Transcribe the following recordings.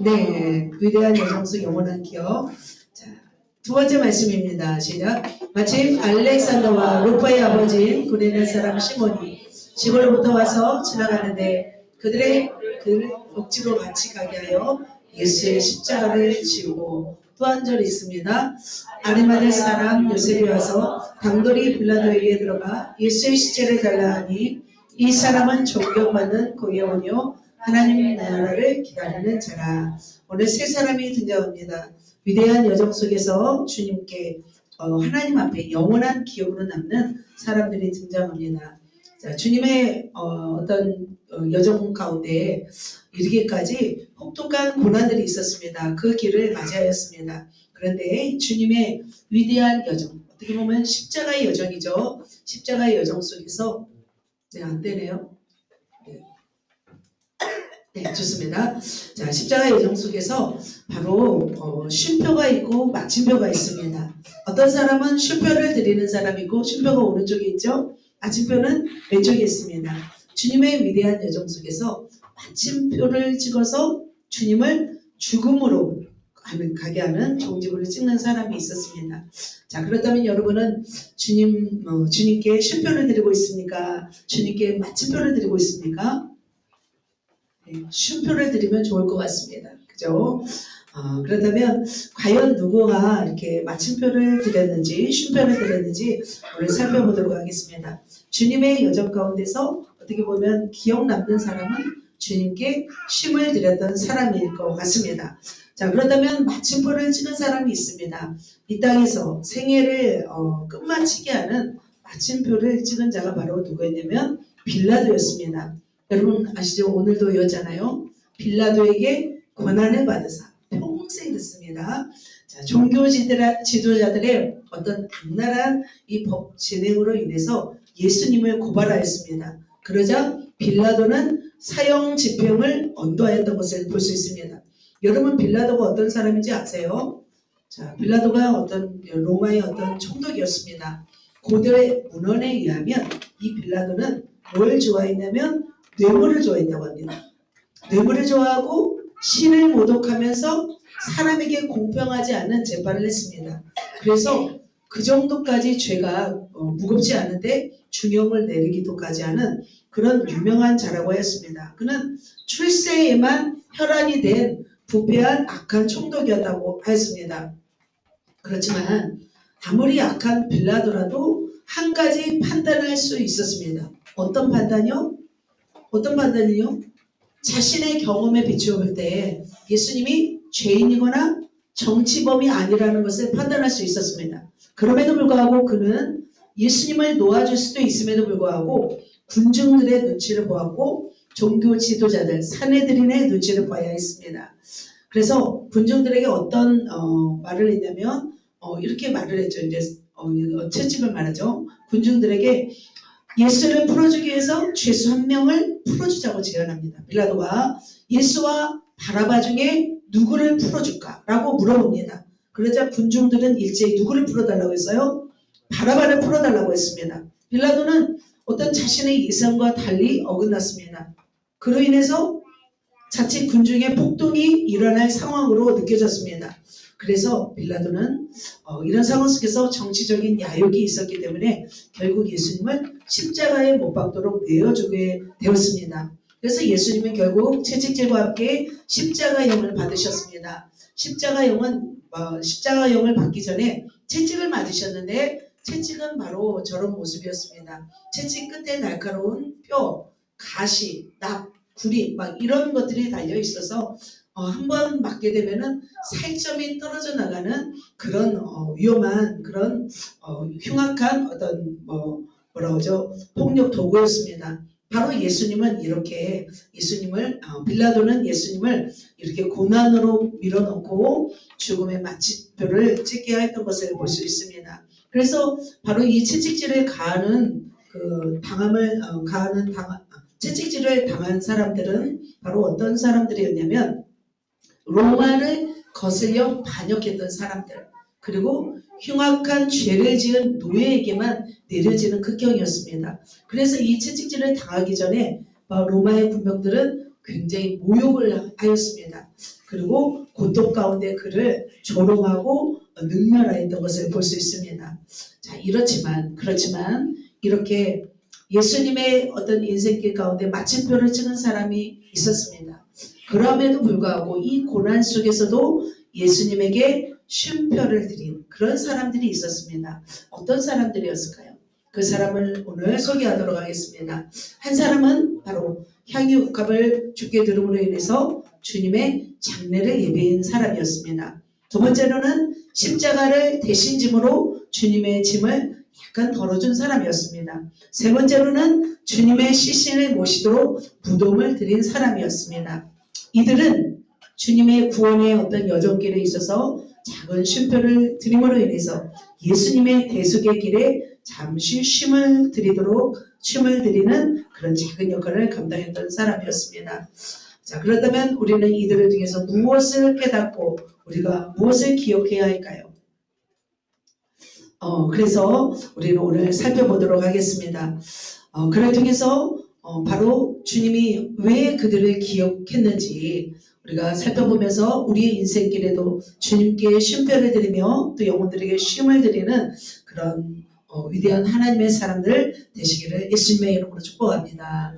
네, 위대한 여정수 영원한 기억. 자, 두 번째 말씀입니다. 시작. 마침 알렉산더와 루파의 아버지인 구레네 사람 시몬이 시골로부터 와서 지나가는데 그들을 억지로 같이 가게 하여 예수의 십자가를 지우고 또 한 절이 있습니다. 아리마대 사람 요셉이 와서 당돌이 빌라도에게 들어가 예수의 시체를 달라 하니 이 사람은 존경받는 고위원이요 하나님 나라를 기다리는 자라. 오늘 세 사람이 등장합니다. 위대한 여정 속에서 주님께 하나님 앞에 영원한 기억으로 남는 사람들이 등장합니다. 자, 주님의 어떤 여정 가운데 이르기까지 혹독한 고난들이 있었습니다. 그 길을 맞이하였습니다. 그런데 주님의 위대한 여정, 어떻게 보면 십자가의 여정이죠. 십자가의 여정 속에서 안 되네요. 네, 좋습니다. 자, 십자가의 여정 속에서 바로 쉼표가 있고 마침표가 있습니다. 어떤 사람은 쉼표를 드리는 사람이고 쉼표가 오른쪽에 있죠. 마침표는 왼쪽에 있습니다. 주님의 위대한 여정 속에서 마침표를 찍어서 주님을 죽음으로 가게 하는 종지부를 찍는 사람이 있었습니다. 자, 그렇다면 여러분은 주님께 쉼표를 드리고 있습니까? 주님께 마침표를 드리고 있습니까? 네, 쉼표를 드리면 좋을 것 같습니다. 그죠? 그렇다면 과연 누구가 이렇게 마침표를 드렸는지 쉼표를 드렸는지 오늘 살펴보도록 하겠습니다. 주님의 여정 가운데서 어떻게 보면 기억 남는 사람은 주님께 쉼을 드렸던 사람일 것 같습니다. 자, 그렇다면 마침표를 찍은 사람이 있습니다. 이 땅에서 생애를 끝마치게 하는 마침표를 찍은 자가 바로 누구였냐면 빌라도였습니다. 여러분 아시죠? 오늘도 여잖아요. 빌라도에게 고난을 받으사 평생 듣습니다. 자, 종교 지도자들의 어떤 악랄한 이 법 진행으로 인해서 예수님을 고발하였습니다. 그러자 빌라도는 사형 집행을 언도하였던 것을 볼 수 있습니다. 여러분 빌라도가 어떤 사람인지 아세요? 자, 빌라도가 어떤 로마의 어떤 총독이었습니다. 고대 문헌에 의하면 이 빌라도는 뭘 좋아했냐면 뇌물을 좋아했다고 합니다. 뇌물을 좋아하고 신을 모독하면서 사람에게 공평하지 않은 재판을 했습니다. 그래서 그 정도까지 죄가 무겁지 않은데 중형을 내리기도까지 하는 그런 유명한 자라고 했습니다. 그는 출세에만 혈안이 된 부패한 악한 총독이었다고 하였습니다. 그렇지만 아무리 악한 빌라도라도 한 가지 판단을 할 수 있었습니다. 어떤 판단이요? 어떤 판단이요? 자신의 경험에 비추어 볼 때 예수님이 죄인이거나 정치범이 아니라는 것을 판단할 수 있었습니다. 그럼에도 불구하고 그는 예수님을 놓아줄 수도 있음에도 불구하고 군중들의 눈치를 보았고 종교 지도자들, 사내들인의 눈치를 봐야 했습니다. 그래서 군중들에게 어떤 말을 했냐면 이렇게 말을 했죠. 이제 채찍을 말하죠. 군중들에게 예수를 풀어주기 위해서 죄수 한 명을 풀어주자고 제안합니다. 빌라도가 예수와 바라바 중에 누구를 풀어줄까? 라고 물어봅니다. 그러자 군중들은 일제히 누구를 풀어달라고 했어요? 바라바를 풀어달라고 했습니다. 빌라도는 어떤 자신의 예상과 달리 어긋났습니다. 그로 인해서 자칫 군중의 폭동이 일어날 상황으로 느껴졌습니다. 그래서 빌라도는 이런 상황 속에서 정치적인 야욕이 있었기 때문에 결국 예수님을 십자가에 못 박도록 내어주게 되었습니다. 그래서 예수님은 결국 채찍질과 함께 십자가형을 받으셨습니다. 십자가형을 받기 전에 채찍을 맞으셨는데 채찍은 바로 저런 모습이었습니다. 채찍 끝에 날카로운 뼈, 가시, 낙, 구리 막 이런 것들이 달려 있어서 한 번 맞게 되면은 살점이 떨어져 나가는 그런 위험한 그런 흉악한 어떤 뭐라고죠? 폭력 도구였습니다. 바로 예수님은 이렇게 빌라도는 예수님을 이렇게 고난으로 밀어넣고 죽음의 마침표를 찍게 했던 것을 볼 수 있습니다. 그래서 바로 이 채찍질을 가하는 채찍질을 당한 사람들은 바로 어떤 사람들이었냐면 로마를 거슬려 반역했던 사람들, 그리고 흉악한 죄를 지은 노예에게만 내려지는 극형이었습니다. 그래서 이 채찍질을 당하기 전에 로마의 군병들은 굉장히 모욕을 하였습니다. 그리고 고통 가운데 그를 조롱하고 능멸하였던 것을 볼 수 있습니다. 자, 그렇지만 이렇게 예수님의 어떤 인생길 가운데 마침표를 찍은 사람이 있었습니다. 그럼에도 불구하고 이 고난 속에서도 예수님에게 쉼표를 드린 그런 사람들이 있었습니다. 어떤 사람들이었을까요? 그 사람을 오늘 소개하도록 하겠습니다. 한 사람은 바로 향유값을 주께 들음으로 인해서 주님의 장례를 예배한 사람이었습니다. 두 번째로는 십자가를 대신 짐으로 주님의 짐을 약간 덜어준 사람이었습니다. 세 번째로는 주님의 시신을 모시도록 부dom을 드린 사람이었습니다. 이들은 주님의 구원의 어떤 여정길에 있어서 작은 쉼표를 드림으로 인해서 예수님의 대속의 길에 잠시 쉼을 드리는 그런 작은 역할을 감당했던 사람이었습니다. 자, 그렇다면 우리는 이들을 통해서 무엇을 깨닫고 우리가 무엇을 기억해야 할까요? 그래서 우리는 오늘 살펴보도록 하겠습니다. 그를 통해서 바로 주님이 왜 그들을 기억했는지 우리가 살펴보면서 우리의 인생길에도 주님께 쉼표를 드리며 또 영혼들에게 쉼을 드리는 그런 위대한 하나님의 사람들 되시기를 예수님의 이름으로 축복합니다.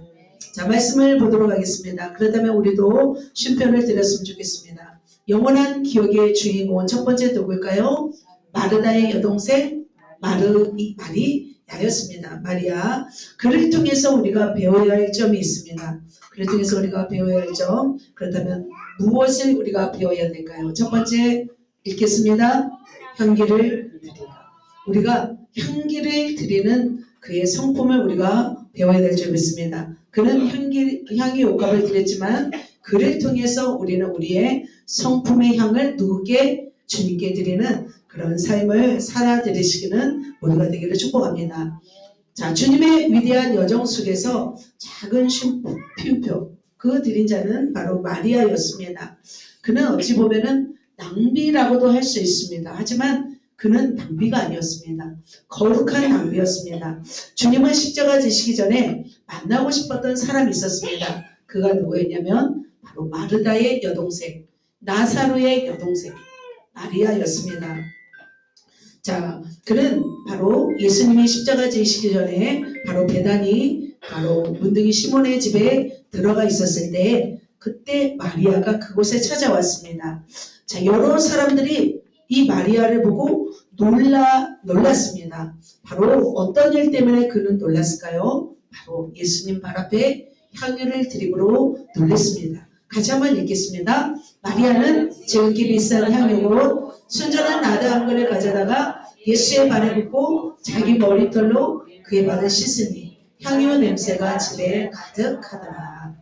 자, 말씀을 보도록 하겠습니다. 그렇다면 우리도 쉼표를 드렸으면 좋겠습니다. 영원한 기억의 주인공은 첫 번째 누구일까요? 마르다의 여동생 마리아였습니다. 마리아. 그를 통해서 우리가 배워야 할 점이 있습니다. 그를 통해서 우리가 배워야 할 점, 그렇다면 무엇을 우리가 배워야 될까요? 첫 번째 읽겠습니다. 향기를 드리라. 우리가 향기를 드리는 그의 성품을 우리가 배워야 될 점이 있습니다. 그는 향기 옷값을 드렸지만 그를 통해서 우리는 우리의 성품의 향을 누구께? 주님께 드리는 그런 삶을 살아드리시기는 모두가 되기를 축복합니다. 자, 주님의 위대한 여정 속에서 작은 쉼표, 그 드린 자는 바로 마리아였습니다. 그는 어찌 보면은 낭비라고도 할 수 있습니다. 하지만 그는 낭비가 아니었습니다. 거룩한 낭비였습니다. 주님은 십자가 지시기 전에 만나고 싶었던 사람이 있었습니다. 그가 누구였냐면 바로 마르다의 여동생, 나사로의 여동생 마리아였습니다. 자, 그는 바로 예수님이 십자가 지시기 전에 바로 베다니, 바로 문둥이 시몬의 집에 들어가 있었을 때 그때 마리아가 그곳에 찾아왔습니다. 자, 여러 사람들이 이 마리아를 보고 놀랐습니다. 바로 어떤 일 때문에 그는 놀랐을까요? 바로 예수님 발 앞에 향유를 드림으로 놀랐습니다. 같이 한번 읽겠습니다. 마리아는 지극히 비싼 향유로 순전한 나드 한 그릇을 가져다가 예수의 발에 붓고 자기 머리털로 그의 발을 씻으니 향유 냄새가 집에 가득하더라.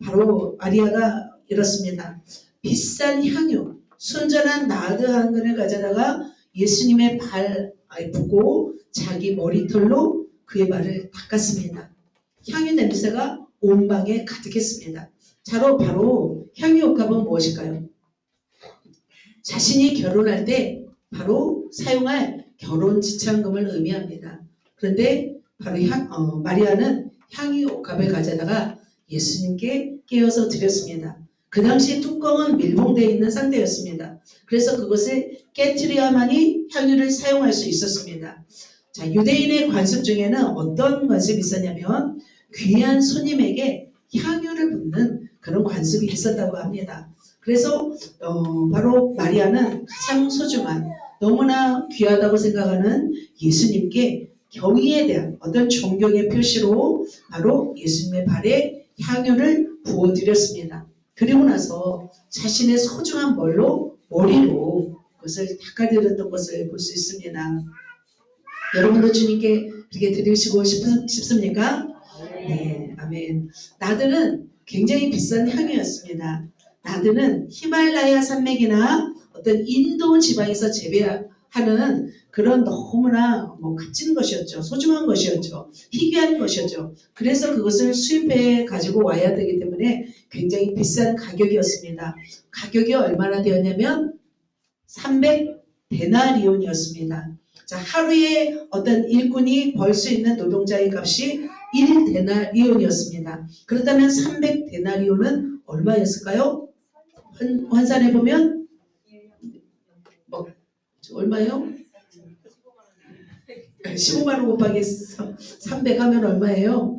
바로 마리아가 이렇습니다. 비싼 향유, 순전한 나드 한 그릇을 가져다가 예수님의 발에 붓고 자기 머리털로 그의 발을 닦았습니다. 향유 냄새가 온 방에 가득했습니다. 바로 향유 옷값은 무엇일까요? 자신이 결혼할 때 바로 사용할 결혼 지참금을 의미합니다. 그런데 바로 마리아는 향유 옷값을 가져다가 예수님께 깨어서 드렸습니다. 그 당시 뚜껑은 밀봉되어 있는 상태였습니다. 그래서 그것을 깨트려야만이 향유를 사용할 수 있었습니다. 자, 유대인의 관습 중에는 어떤 관습이 있었냐면 귀한 손님에게 향유를 붓는 그런 관습이 있었다고 합니다. 그래서 바로 마리아는 가장 소중한 너무나 귀하다고 생각하는 예수님께 경의에 대한 어떤 존경의 표시로 바로 예수님의 발에 향유를 부어드렸습니다. 그리고 나서 자신의 소중한 머리로 그것을 닦아드렸던 것을 볼 수 있습니다. 여러분도 주님께 그렇게 드리시고 싶습니까? 네, 아멘. 나드는 굉장히 비싼 향유였습니다. 나드는 히말라야 산맥이나 어떤 인도 지방에서 재배하는 그런 너무나 값진 것이었죠. 소중한 것이었죠. 희귀한 것이었죠. 그래서 그것을 수입해 가지고 와야 되기 때문에 굉장히 비싼 가격이었습니다. 가격이 얼마나 되었냐면 300데나리온이었습니다. 자, 하루에 어떤 일꾼이 벌 수 있는 노동자의 값이 1데나리온이었습니다. 그렇다면 300데나리온은 얼마였을까요? 환산해 보면 얼마요? 15만 원 곱하기 300 하면 얼마예요?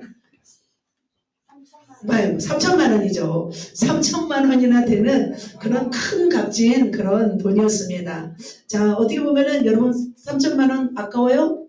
3천만 원이죠. 3천만 원이나 되는 그런 큰 값진 그런 돈이었습니다. 자, 어떻게 보면은 여러분 3천만 원 아까워요?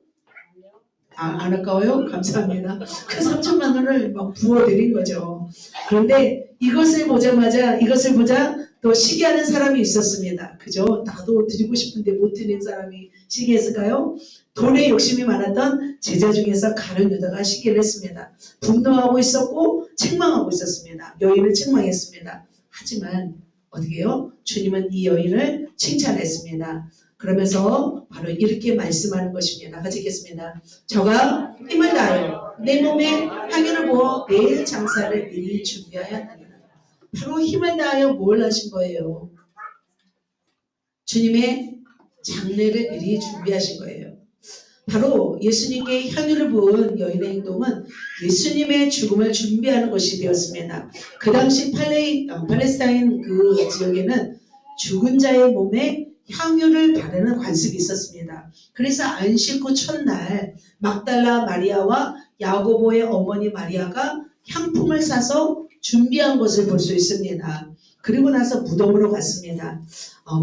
안 아까워요? 감사합니다. 그 3천만 원을 막 부어드린 거죠. 그런데 이것을 보자 또 시기하는 사람이 있었습니다. 그죠? 나도 드리고 싶은데 못 드린 사람이 시기했을까요? 돈에 욕심이 많았던 제자 중에서 가룟 유다가 시기를 했습니다. 분노하고 있었고 책망하고 있었습니다. 여인을 책망했습니다. 하지만 어떻게 해요? 주님은 이 여인을 칭찬했습니다. 그러면서 바로 이렇게 말씀하는 것입니다. 같이 읽겠습니다. 저가 힘을 다하여 내 몸에 향유를 부어 내일 장사를 미리 준비하였느니라. 바로 힘을 다하여 뭘 하신 거예요? 주님의 장례를 미리 준비하신 거예요. 바로 예수님께 향유를 부은 여인의 행동은 예수님의 죽음을 준비하는 것이 되었습니다. 그 당시 팔레스타인 그 지역에는 죽은 자의 몸에 향유를 바르는 관습이 있었습니다. 그래서 안식 후 첫날 막달라 마리아와 야고보의 어머니 마리아가 향품을 사서 준비한 것을 볼 수 있습니다. 그리고 나서 무덤으로 갔습니다.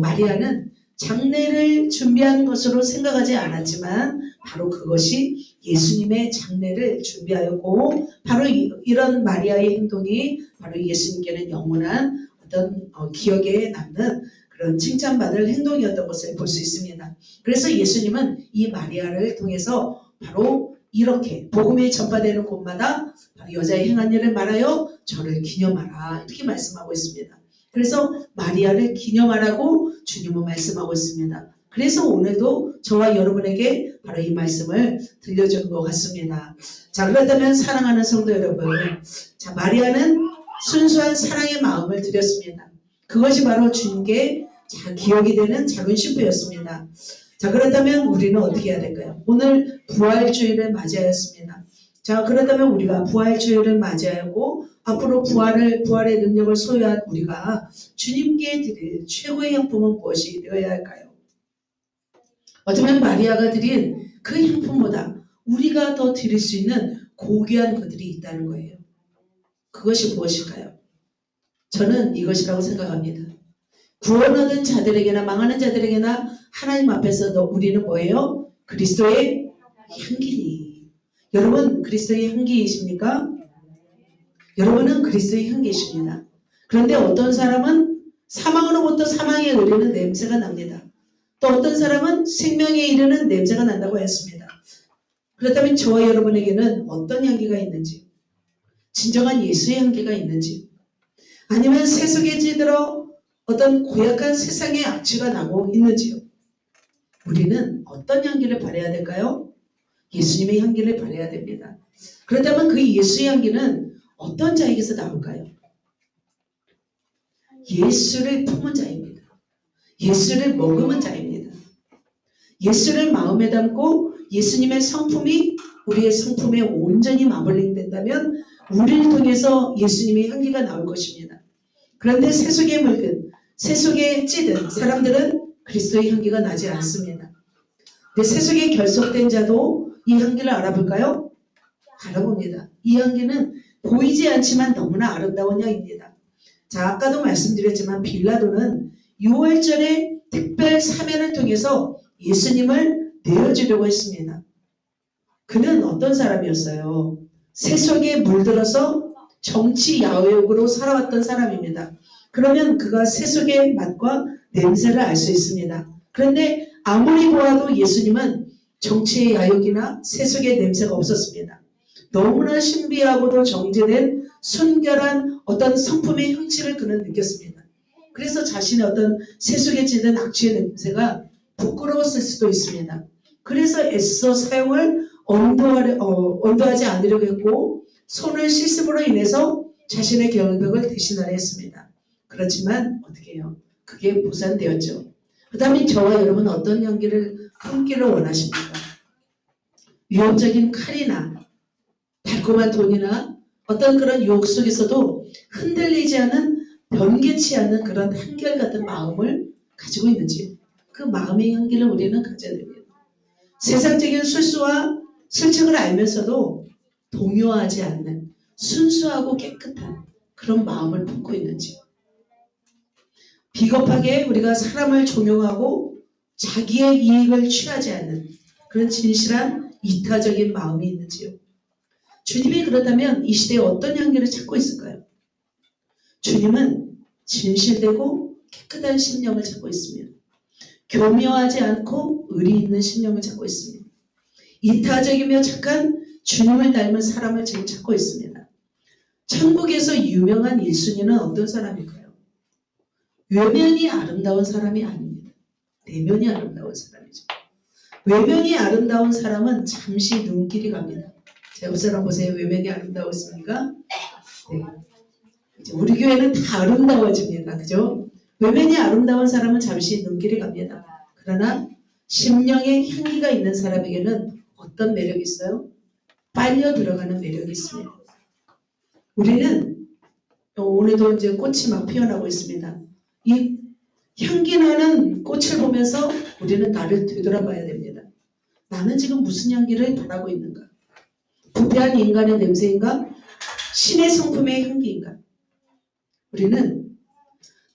마리아는 장례를 준비한 것으로 생각하지 않았지만 바로 그것이 예수님의 장례를 준비하였고 바로 이런 마리아의 행동이 바로 예수님께는 영원한 어떤 기억에 남는 그런 칭찬받을 행동이었던 것을 볼 수 있습니다. 그래서 예수님은 이 마리아를 통해서 바로 이렇게 복음이 전파되는 곳마다 바로 여자의 행한 일을 말하여 저를 기념하라 이렇게 말씀하고 있습니다. 그래서 마리아를 기념하라고 주님은 말씀하고 있습니다. 그래서 오늘도 저와 여러분에게 바로 이 말씀을 들려주는 것 같습니다. 자, 그렇다면 사랑하는 성도 여러분, 자, 마리아는 순수한 사랑의 마음을 드렸습니다. 그것이 바로 주님께 기억이 되는 작은 신부였습니다. 자, 그렇다면 우리는 어떻게 해야 될까요? 오늘 부활주일을 맞이하였습니다. 자, 그렇다면 우리가 부활주일을 맞이하고 앞으로 부활의 능력을 소유한 우리가 주님께 드릴 최고의 향품은 무엇이 되어야 할까요? 어쩌면 마리아가 드린 그 향품보다 우리가 더 드릴 수 있는 고귀한 것들이 있다는 거예요. 그것이 무엇일까요? 저는 이것이라고 생각합니다. 구원 얻은 자들에게나 망하는 자들에게나 하나님 앞에서 우리는 뭐예요? 그리스도의 향기니. 여러분 그리스도의 향기이십니까? 여러분은 그리스도의 향기이십니다. 그런데 어떤 사람은 사망으로부터 사망에 이르는 냄새가 납니다. 또 어떤 사람은 생명에 이르는 냄새가 난다고 했습니다. 그렇다면 저와 여러분에게는 어떤 향기가 있는지, 진정한 예수의 향기가 있는지, 아니면 세속에 찌들어 어떤 고약한 세상의 악취가 나고 있는지요. 우리는 어떤 향기를 발해야 될까요? 예수님의 향기를 발해야 됩니다. 그렇다면 그 예수의 향기는 어떤 자에게서 나올까요? 예수를 품은 자입니다. 예수를 머금은 자입니다. 예수를 마음에 담고 예수님의 성품이 우리의 성품에 온전히 맞물린다면 우리를 통해서 예수님의 향기가 나올 것입니다. 그런데 세속에 물든, 세속에 찌든 사람들은 그리스도의 향기가 나지 않습니다. 근데 세속에 결속된 자도 이 향기를 알아볼까요? 알아봅니다. 이 향기는 보이지 않지만 너무나 아름다운 향입니다. 자, 아까도 말씀드렸지만 빌라도는 6월절에 특별 사면을 통해서 예수님을 내어주려고 했습니다. 그는 어떤 사람이었어요? 세속에 물들어서 정치 야욕으로 살아왔던 사람입니다. 그러면 그가 세속의 맛과 냄새를 알 수 있습니다. 그런데 아무리 보아도 예수님은 정치의 야욕이나 세속의 냄새가 없었습니다. 너무나 신비하고도 정제된 순결한 어떤 성품의 형체를 그는 느꼈습니다. 그래서 자신의 어떤 세속에 찌든 악취의 냄새가 부끄러웠을 수도 있습니다. 그래서 애써 사용을 언도하지 않으려고 했고 손을 씻음으로 인해서 자신의 결벽을 대신하려 했습니다. 그렇지만 어떻게 해요? 그게 무산되었죠. 그 다음에 저와 여러분은 어떤 향기를 품기를 원하십니까? 위협적인 칼이나 조그만 돈이나 어떤 그런 유혹 속에서도 흔들리지 않은 변개치 않는 그런 한결같은 마음을 가지고 있는지 그 마음의 향기를 우리는 가져야 됩니다. 세상적인 술수와 술책을 알면서도 동요하지 않는 순수하고 깨끗한 그런 마음을 품고 있는지, 비겁하게 우리가 사람을 종용하고 자기의 이익을 취하지 않는 그런 진실한 이타적인 마음이 있는지요. 주님이 그렇다면 이 시대에 어떤 향기를 찾고 있을까요? 주님은 진실되고 깨끗한 심령을 찾고 있습니다. 교묘하지 않고 의리 있는 심령을 찾고 있습니다. 이타적이며 착한 주님을 닮은 사람을 지금 찾고 있습니다. 천국에서 유명한 1순위는 어떤 사람일까요? 외면이 아름다운 사람이 아닙니다. 내면이 아름다운 사람이죠. 외면이 아름다운 사람은 잠시 눈길이 갑니다. 제 옆 사람 보세요. 외면이 아름다웠습니까? 네. 우리 교회는 다 아름다워집니다. 그죠? 외면이 아름다운 사람은 잠시 눈길이 갑니다. 그러나 심령에 향기가 있는 사람에게는 어떤 매력이 있어요? 빨려 들어가는 매력이 있습니다. 우리는 오늘도 이제 꽃이 막 피어나고 있습니다. 이 향기 나는 꽃을 보면서 우리는 나를 되돌아봐야 됩니다. 나는 지금 무슨 향기를 바라고 있는가? 부패한 인간의 냄새인가? 신의 성품의 향기인가? 우리는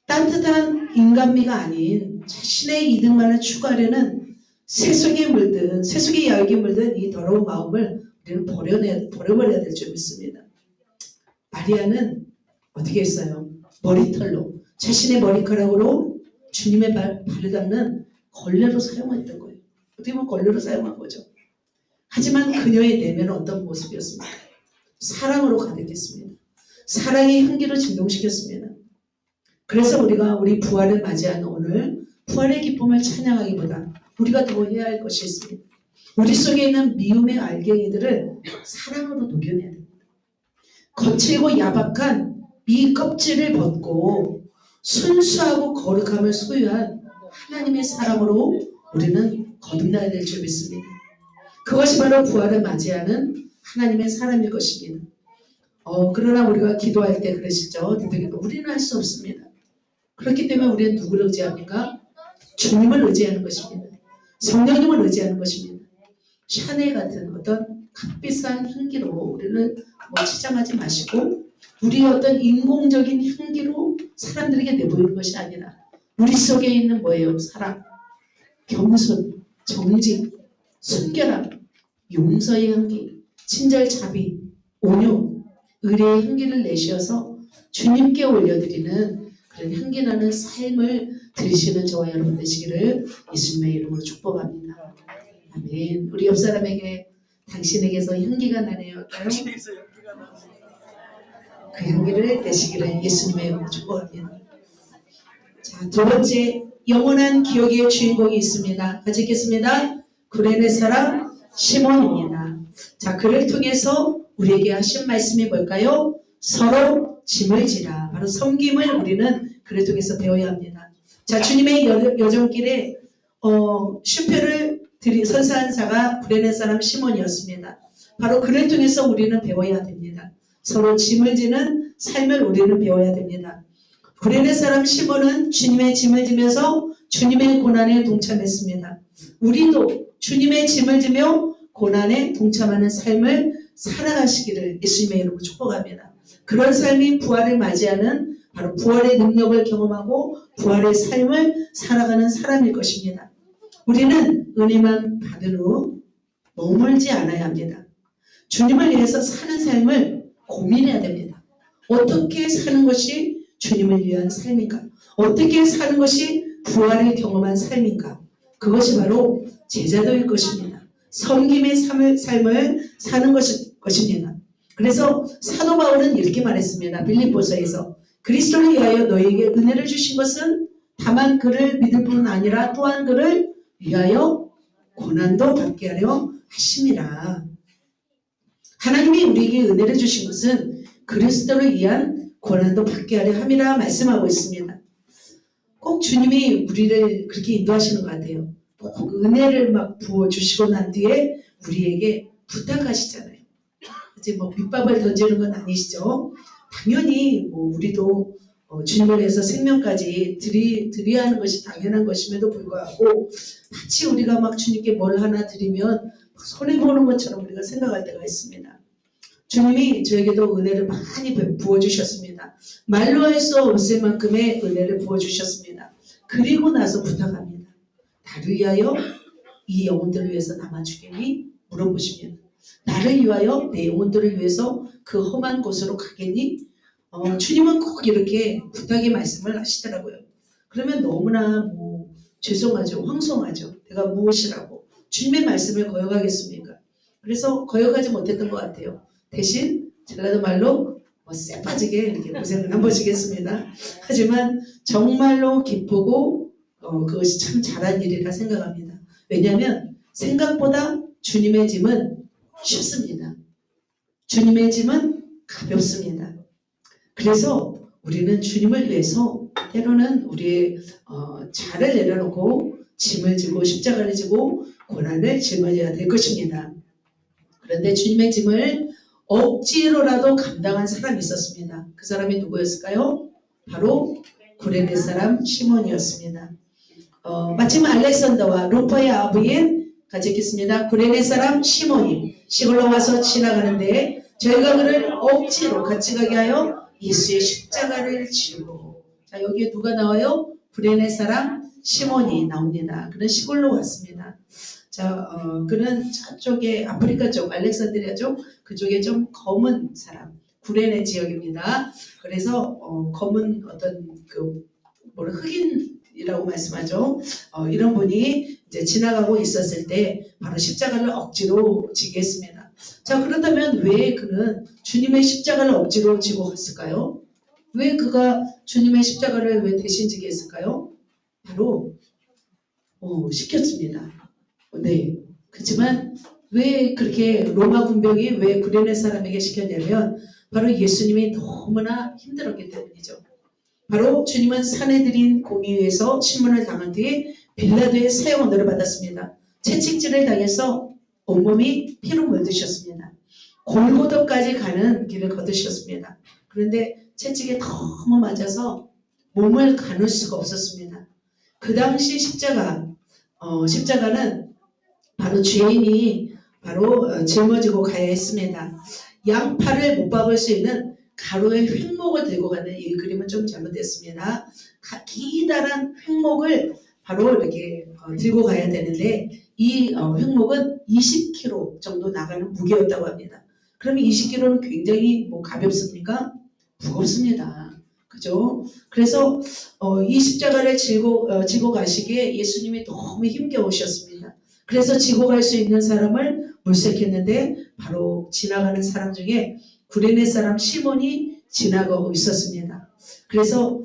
따뜻한 인간미가 아닌 자신의 이득만을 추구하려는 세속에 물든, 세속의 약에 물든 이 더러운 마음을 우리는 버려버려야 될 줄 믿습니다. 마리아는 어떻게 했어요? 머리털로, 자신의 머리카락으로 주님의 발을 닦는 걸레로 사용했던 거예요. 어떻게 보면 걸레로 사용한 거죠. 하지만 그녀의 내면은 어떤 모습이었습니까? 사랑으로 가득했습니다. 사랑의 향기로 진동시켰습니다. 그래서 우리가 우리 부활을 맞이하는 오늘 부활의 기쁨을 찬양하기보다 우리가 더 해야 할 것이 있습니다. 우리 속에 있는 미움의 알갱이들을 사랑으로 녹여내야 됩니다. 거칠고 야박한 이 껍질을 벗고 순수하고 거룩함을 소유한 하나님의 사람으로 우리는 거듭나야 될 줄 믿습니다. 그것이 바로 부활을 맞이하는 하나님의 사람일 것입니다. 그러나 우리가 기도할 때 그러시죠. 우리는 할 수 없습니다. 그렇기 때문에 우리는 누구를 의지합니까? 주님을 의지하는 것입니다. 성령님을 의지하는 것입니다. 샤넬 같은 어떤 값비싼 향기로 우리를 치장하지 마시고 우리의 어떤 인공적인 향기로 사람들에게 내보이는 것이 아니라 우리 속에 있는 뭐예요? 사랑, 겸손, 정직, 순결함, 용서의 향기, 친절, 자비, 온유, 의뢰의 향기를 내셔서 주님께 올려드리는 그런 향기나는 삶을 들으시는 저와 여러분 되시기를 예수님의 이름으로 축복합니다. 아멘. 우리 옆 사람에게 당신에게서 향기가 나네요. 할까요? 그 향기를 내시기를 예수님의 이름으로 축복합니다. 자, 두 번째 영원한 기억의 주인공이 있습니다. 같이 읽겠습니다. 구레네 사람 시몬입니다. 자, 그를 통해서 우리에게 하신 말씀이 뭘까요? 서로 짐을 지라. 바로 섬김을 우리는 그를 통해서 배워야 합니다. 자, 주님의 여정길에 쉼표를 선사한 자가 구레네 사람 시몬이었습니다. 바로 그를 통해서 우리는 배워야 됩니다. 서로 짐을 지는 삶을 우리는 배워야 됩니다. 구레네 사람 시몬은 주님의 짐을 지면서 주님의 고난에 동참했습니다. 우리도 주님의 짐을 지며 고난에 동참하는 삶을 살아가시기를 예수님의 이름으로 축복합니다. 그런 삶이 부활을 맞이하는 바로 부활의 능력을 경험하고 부활의 삶을 살아가는 사람일 것입니다. 우리는 은혜만 받은 후 머물지 않아야 합니다. 주님을 위해서 사는 삶을 고민해야 됩니다. 어떻게 사는 것이 주님을 위한 삶인가? 어떻게 사는 것이 부활을 경험한 삶인가? 그것이 바로 제자도일 것입니다. 섬김의 삶을 사는 것입니다. 그래서 사도 바울은 이렇게 말했습니다. 빌립보서에서 그리스도를 위하여 너희에게 은혜를 주신 것은 다만 그를 믿을 뿐 아니라 또한 그를 위하여 고난도 받게 하려 하심이라. 하나님이 우리에게 은혜를 주신 것은 그리스도를 위한 고난도 받게 하려 함이라 말씀하고 있습니다. 꼭 주님이 우리를 그렇게 인도하시는 것 같아요. 꼭 은혜를 막 부어주시고 난 뒤에 우리에게 부탁하시잖아요. 이제 뭐 밑밥을 던지는 건 아니시죠? 당연히 뭐 우리도 주님을 위해서 생명까지 드려야 하는 것이 당연한 것임에도 불구하고 마치 우리가 막 주님께 뭘 하나 드리면 막 손해보는 것처럼 우리가 생각할 때가 있습니다. 주님이 저에게도 은혜를 많이 부어주셨습니다. 말로 할 수 없을 만큼의 은혜를 부어주셨습니다. 그리고 나서 부탁합니다. 나를 위하여 이 영혼들을 위해서 남아주겠니? 물어보시면 나를 위하여 내 영혼들을 위해서 그 험한 곳으로 가겠니? 주님은 꼭 이렇게 부탁의 말씀을 하시더라고요. 그러면 너무나 뭐 죄송하죠. 황송하죠. 내가 무엇이라고 주님의 말씀을 거역하겠습니까? 그래서 거역하지 못했던 것 같아요. 대신 전라도 말로 쎄 빠지게 이렇게 고생을 한번 하시겠습니다. 하지만 정말로 기쁘고 그것이 참 잘한 일이라 생각합니다. 왜냐하면 생각보다 주님의 짐은 쉽습니다. 주님의 짐은 가볍습니다. 그래서 우리는 주님을 위해서 때로는 우리의 자를 내려놓고 짐을 지고 십자가를 지고 고난을 짊어져야 될 것입니다. 그런데 주님의 짐을 억지로라도 감당한 사람이 있었습니다. 그 사람이 누구였을까요? 바로 구레네 사람 시몬이었습니다. 마침 알렉산더와 루퍼의 아부인 같이 읽겠습니다. 구레네 사람 시몬이 시골로 와서 지나가는데 저희가 그를 억지로 같이 가게 하여 예수의 십자가를 지고, 자 여기에 누가 나와요? 구레네 사람 시몬이 나옵니다. 그는 시골로 왔습니다. 자, 그는 저쪽에 아프리카 쪽, 알렉산드리아 쪽, 그쪽에 좀 검은 사람, 구레네 지역입니다. 그래서 검은 어떤 흑인이라고 말씀하죠. 이런 분이 이제 지나가고 있었을 때 바로 십자가를 억지로 지게 했습니다. 자, 그렇다면 왜 그는 주님의 십자가를 억지로 지고 갔을까요? 왜 그가 주님의 십자가를 왜 대신 지게 했을까요? 바로 시켰습니다. 네. 그렇지만 왜 그렇게 로마 군병이 왜 구레네 사람에게 시켰냐면 바로 예수님이 너무나 힘들었기 때문이죠. 바로 주님은 산헤드린 공의회에서 신문을 당한 뒤에 빌라도의 사형언도를 받았습니다. 채찍질을 당해서 온몸이 피로 물드셨습니다. 골고다까지 가는 길을 걸으셨습니다. 그런데 채찍에 너무 맞아서 몸을 가눌 수가 없었습니다. 그 당시 십자가는 바로 죄인이 바로 짊어지고 가야 했습니다. 양팔을 못 박을 수 있는 가로의 횡목을 들고 가는 이 그림은 좀 잘못됐습니다. 기다란 횡목을 바로 이렇게 들고 가야 되는데 이 횡목은 20kg 정도 나가는 무게였다고 합니다. 그러면 20kg는 굉장히 가볍습니까? 무겁습니다. 그죠? 그래서 이 십자가를 지고 가시기에 예수님이 너무 힘겨우셨습니다. 그래서 지고 갈 수 있는 사람을 물색했는데 바로 지나가는 사람 중에 구레네 사람 시몬이 지나가고 있었습니다. 그래서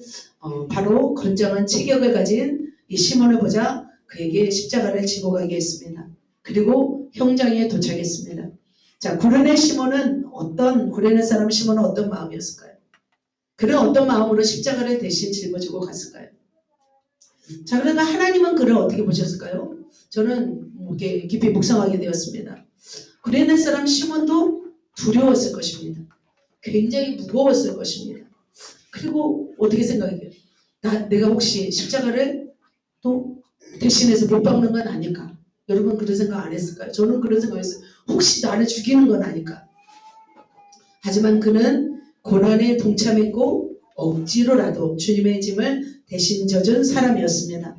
바로 건장한 체격을 가진 이 시몬을 보자 그에게 십자가를 지고 가게 했습니다. 그리고 형장에 도착했습니다. 자, 구레네 사람 시몬은 어떤 마음이었을까요? 그는 어떤 마음으로 십자가를 대신 짊어지고 갔을까요? 자, 그러니까 하나님은 그를 어떻게 보셨을까요? 저는 이렇게 깊이 묵상하게 되었습니다. 구레네 사람 시몬도 두려웠을 것입니다. 굉장히 무거웠을 것입니다. 그리고 어떻게 생각해요? 내가 혹시 십자가를 또 대신해서 못 박는 건 아닐까? 여러분 그런 생각 안 했을까요? 저는 그런 생각했어요. 혹시 나를 죽이는 건 아닐까? 하지만 그는 고난에 동참했고 억지로라도 주님의 짐을 대신 져준 사람이었습니다.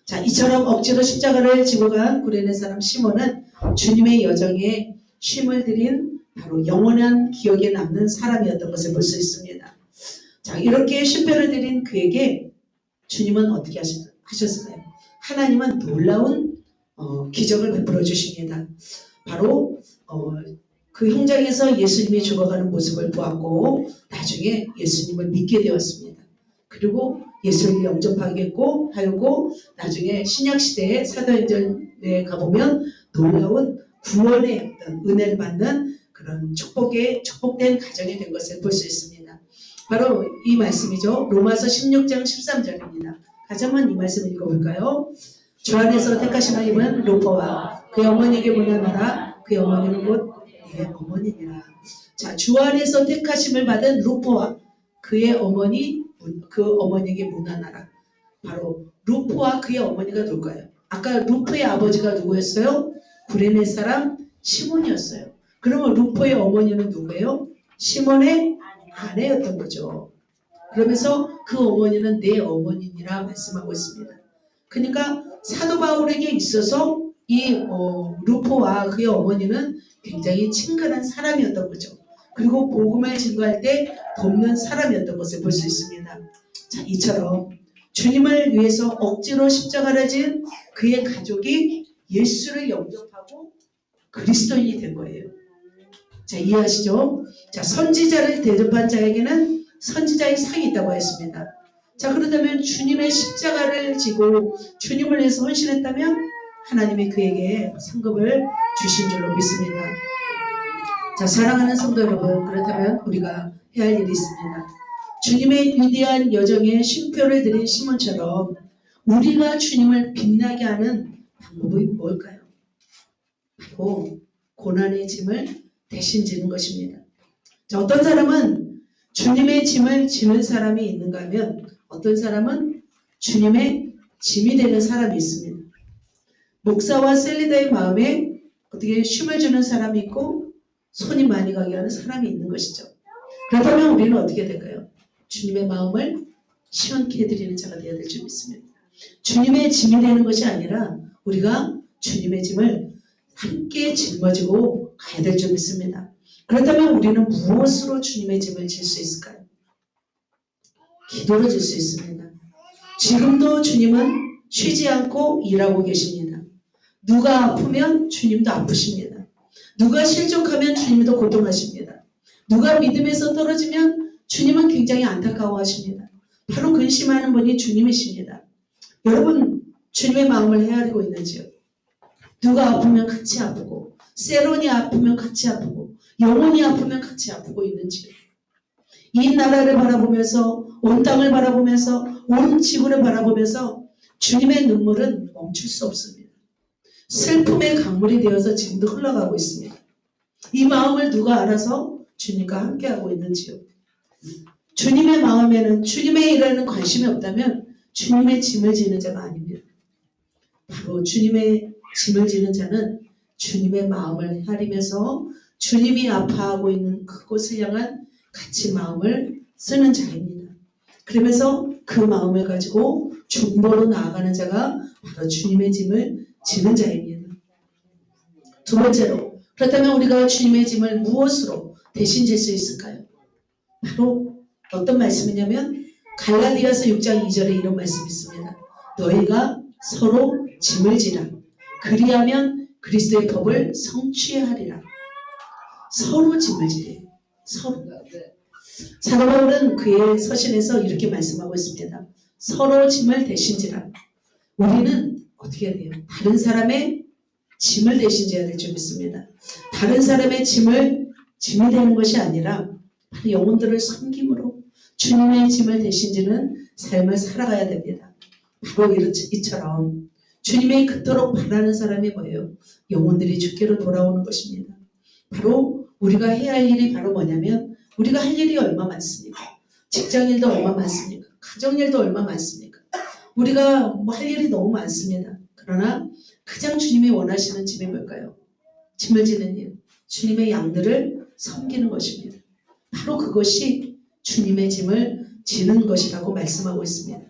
자, 이처럼 억지로 십자가를 지고 간 구레네 사람 시몬은 주님의 여정에 쉼을 들인 바로 영원한 기억에 남는 사람이었던 것을 볼 수 있습니다. 자, 이렇게 쉼표를 드린 그에게 주님은 어떻게 하셨을까요? 하나님은 놀라운 기적을 베풀어 주십니다. 바로 그 현장에서 예수님이 죽어가는 모습을 보았고 나중에 예수님을 믿게 되었습니다. 그리고 예수를 영접하겠고 하였고 나중에 신약시대의 사도행전에 가보면 놀라운 구원의 어떤 은혜를 받는 그런 축복된 가정이 된 것을 볼 수 있습니다. 바로 이 말씀이죠. 로마서 16장 13절입니다. 다시 한번 이 말씀을 읽어볼까요? 주 안에서 택하심을 입은 루퍼와 그 어머니에게 문안하라. 그 어머니는 곧 내 어머니니라. 자, 주 안에서 택하심을 받은 루포와 그의 어머니, 그 어머니에게 문안하라. 바로 루포와 그의 어머니가 누굴까요? 아까 루포의 아버지가 누구였어요? 구레네 사람 시몬이었어요. 그러면 루포의 어머니는 누구예요? 시몬의 아내였던 거죠. 그러면서 그 어머니는 내 어머니니라 말씀하고 있습니다. 그러니까 사도 바울에게 있어서 이 루포와 그의 어머니는 굉장히 친근한 사람이었던 거죠. 그리고 복음을 증거할 때 돕는 사람이었던 것을 볼 수 있습니다. 자, 이처럼 주님을 위해서 억지로 십자가를 진 그의 가족이 예수를 영접하고 그리스도인이 된 거예요. 자, 이해하시죠? 자, 선지자를 대접한 자에게는 선지자의 상이 있다고 했습니다. 자, 그렇다면 주님의 십자가를 지고 주님을 위해서 헌신했다면 하나님이 그에게 상급을 주신 줄로 믿습니다. 자, 사랑하는 성도 여러분, 그렇다면 우리가 해야 할 일이 있습니다. 주님의 위대한 여정에 쉼표를 드린 시몬처럼 우리가 주님을 빛나게 하는 방법이 뭘까요? 바로 고난의 짐을 대신 지는 것입니다. 자, 어떤 사람은 주님의 짐을 지는 사람이 있는가 하면 어떤 사람은 주님의 짐이 되는 사람이 있습니다. 목사와 셀리더의 마음에 어떻게 쉼을 주는 사람이 있고 손이 많이 가게 하는 사람이 있는 것이죠. 그렇다면 우리는 어떻게 될까요? 주님의 마음을 시원케 해드리는 자가 되어야 될 줄 믿습니다. 주님의 짐이 되는 것이 아니라 우리가 주님의 짐을 함께 짊어지고 가야 될 줄 믿습니다. 그렇다면 우리는 무엇으로 주님의 짐을 질 수 있을까요? 기도로 질 수 있습니다. 지금도 주님은 쉬지 않고 일하고 계십니다. 누가 아프면 주님도 아프십니다. 누가 실족하면 주님도 고통하십니다. 누가 믿음에서 떨어지면 주님은 굉장히 안타까워하십니다. 바로 근심하는 분이 주님이십니다. 여러분, 주님의 마음을 헤아리고 있는지요? 누가 아프면 같이 아프고, 세론이 아프면 같이 아프고, 영혼이 아프면 같이 아프고 있는지요? 이 나라를 바라보면서, 온 땅을 바라보면서, 온 지구를 바라보면서 주님의 눈물은 멈출 수 없습니다. 슬픔의 강물이 되어서 지금도 흘러가고 있습니다. 이 마음을 누가 알아서 주님과 함께하고 있는지요? 주님의 마음에는 주님의 일에는 관심이 없다면 주님의 짐을 지는 자가 아닙니다. 바로 주님의 짐을 지는 자는 주님의 마음을 헤아리면서 주님이 아파하고 있는 그곳을 향한 같이 마음을 쓰는 자입니다. 그러면서 그 마음을 가지고 중보로 나아가는 자가 바로 주님의 짐을 지는 자입니다. 두 번째로, 그렇다면 우리가 주님의 짐을 무엇으로 대신 질 수 있을까요? 바로 어떤 말씀이냐면 갈라디아서 6장 2절에 이런 말씀이 있습니다. 너희가 서로 짐을 지라. 그리하면 그리스도의 법을 성취하리라. 서로 짐을 지래요. 서로. 사도 바울은 그의 서신에서 이렇게 말씀하고 있습니다. 서로 짐을 대신 지라. 우리는 어떻게 해야 돼요? 다른 사람의 짐을 대신 져야 될 줄 믿습니다. 다른 사람의 짐이 되는 것이 아니라 영혼들을 섬김으로 주님의 짐을 대신 지는 삶을 살아가야 됩니다. 바로 이처럼 주님이 그토록 바라는 사람이 뭐예요? 영혼들이 주께로 돌아오는 것입니다. 바로 우리가 해야 할 일이 바로 뭐냐면 우리가 할 일이 얼마 많습니까? 직장일도 얼마 많습니까? 가정일도 얼마 많습니까? 우리가 할 일이 너무 많습니다. 그러나 가장 주님이 원하시는 짐이 뭘까요? 짐을 지는 일, 주님의 양들을 섬기는 것입니다. 바로 그것이 주님의 짐을 지는 것이라고 말씀하고 있습니다.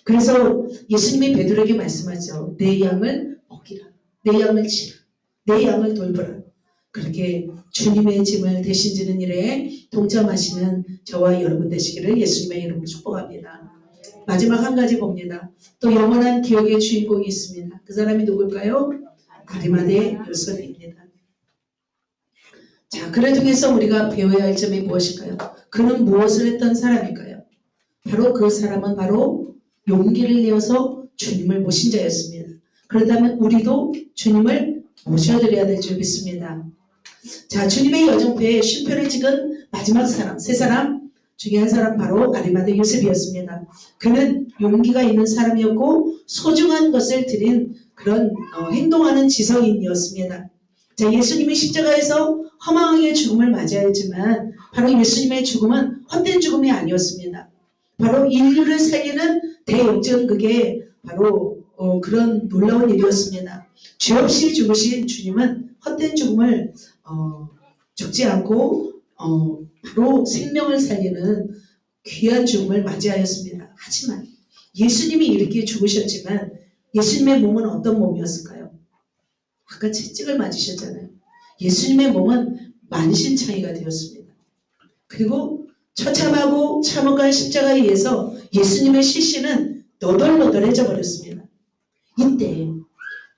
그래서 예수님이 베드로에게 말씀하죠. 내 양을 먹이라. 내 양을 치라. 내 양을 돌보라. 그렇게 주님의 짐을 대신 지는 일에 동참하시는 저와 여러분 되시기를 예수님의 이름으로 축복합니다. 마지막 한 가지 봅니다. 또 영원한 기억의 주인공이 있습니다. 그 사람이 누굴까요? 아리마대 요셉입니다. 자, 그를 통해서 우리가 배워야 할 점이 무엇일까요? 그는 무엇을 했던 사람일까요? 바로 그 사람은 바로 용기를 내어서 주님을 모신 자였습니다. 그렇다면 우리도 주님을 모셔드려야 될 줄 믿습니다. 자, 주님의 여정표에 쉼표를 찍은 마지막 사람, 세 사람 중에 한 사람 바로 아리마대 요셉이었습니다. 그는 용기가 있는 사람이었고 소중한 것을 드린 그런 행동하는 지성인이었습니다. 자, 예수님이 십자가에서 허망하게 죽음을 맞이하였지만 바로 예수님의 죽음은 헛된 죽음이 아니었습니다. 바로 인류를 살리는 대역전극의 바로 그런 놀라운 일이었습니다. 죄 없이 죽으신 주님은 헛된 죽음을 죽지 않고 바로 생명을 살리는 귀한 죽음을 맞이하였습니다. 하지만 예수님이 이렇게 죽으셨지만 예수님의 몸은 어떤 몸이었을까요? 아까 채찍을 맞으셨잖아요. 예수님의 몸은 만신창이가 되었습니다. 그리고 처참하고 참혹한 십자가에 의해서 예수님의 시신은 너덜너덜해져 버렸습니다. 이때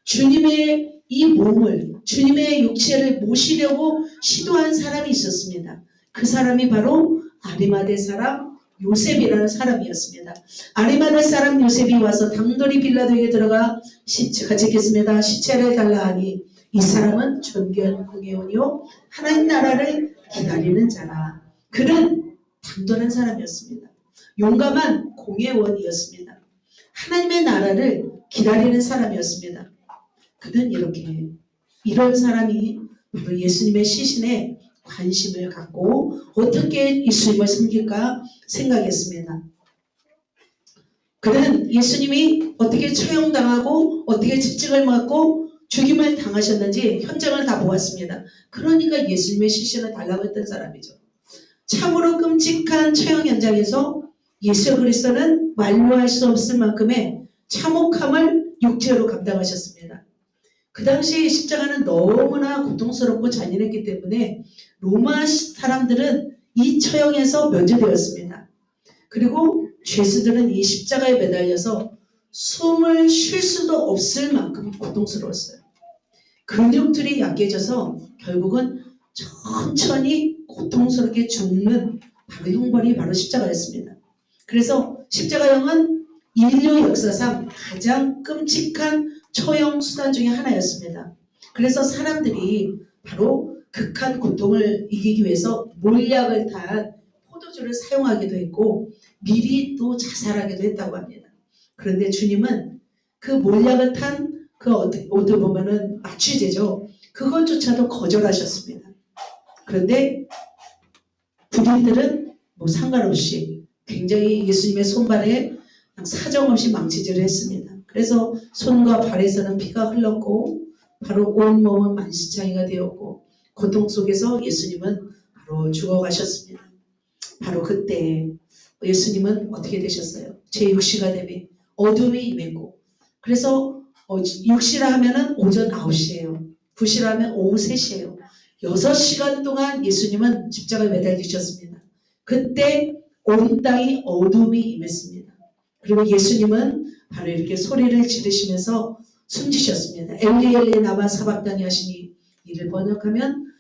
주님의 이 몸을, 주님의 육체를 모시려고 시도한 사람이 있었습니다. 그 사람이 바로 아리마대 사람 요셉이라는 사람이었습니다. 아리마대 사람 요셉이 와서 당돌이 빌라도에게 들어가 시체가 짓겠습니다. 시체를 달라 하니 이 사람은 존귀한 공예원이요 하나님 나라를 기다리는 자라. 그는 당돌한 사람이었습니다. 용감한 공예원이었습니다. 하나님의 나라를 기다리는 사람이었습니다. 그는 이런 사람이 바로 예수님의 시신에 관심을 갖고 어떻게 예수님을 섬길까 생각했습니다. 그는 예수님이 어떻게 처형당하고 어떻게 채찍을 맞고 죽임을 당하셨는지 현장을 다 보았습니다. 그러니까 예수님의 시신을 달라고 했던 사람이죠. 참으로 끔찍한 처형 현장에서 예수 그리스도는 말로 할 수 없을 만큼의 참혹함을 육체로 감당하셨습니다. 그 당시 십자가는 너무나 고통스럽고 잔인했기 때문에 로마 사람들은 이 처형에서 면제되었습니다. 그리고 죄수들은 이 십자가에 매달려서 숨을 쉴 수도 없을 만큼 고통스러웠어요. 근육들이 약해져서 결국은 천천히 고통스럽게 죽는 바로 형벌이 바로 십자가였습니다. 그래서 십자가형은 인류 역사상 가장 끔찍한 처형 수단 중에 하나였습니다. 그래서 사람들이 바로 극한 고통을 이기기 위해서 몰약을 탄 포도주를 사용하기도 했고 미리 또 자살하기도 했다고 합니다. 그런데 주님은 그 몰약을 탄 그 어떻게 보면은 마취제죠. 그것조차도 거절하셨습니다. 그런데 군인들은 상관없이 굉장히 예수님의 손발에 사정없이 망치질을 했습니다. 그래서 손과 발에서는 피가 흘렀고 바로 온몸은 만신창이가 되었고 고통 속에서 예수님은 바로 죽어가셨습니다. 바로 그때 예수님은 어떻게 되셨어요? 제6시가 되면 어둠이 임했고 그래서 6시라 하면은 오전 9시예요. 9시라 하면 오후 3시예요. 6시간 동안 예수님은 십자가에 매달리셨습니다. 그때 온 땅이 어둠이 임했습니다. 그리고 예수님은 바로 이렇게 소리를 지르시면서 숨지셨습니다. 엘리 엘리 라마 사박다니 하시니 이를 번역하면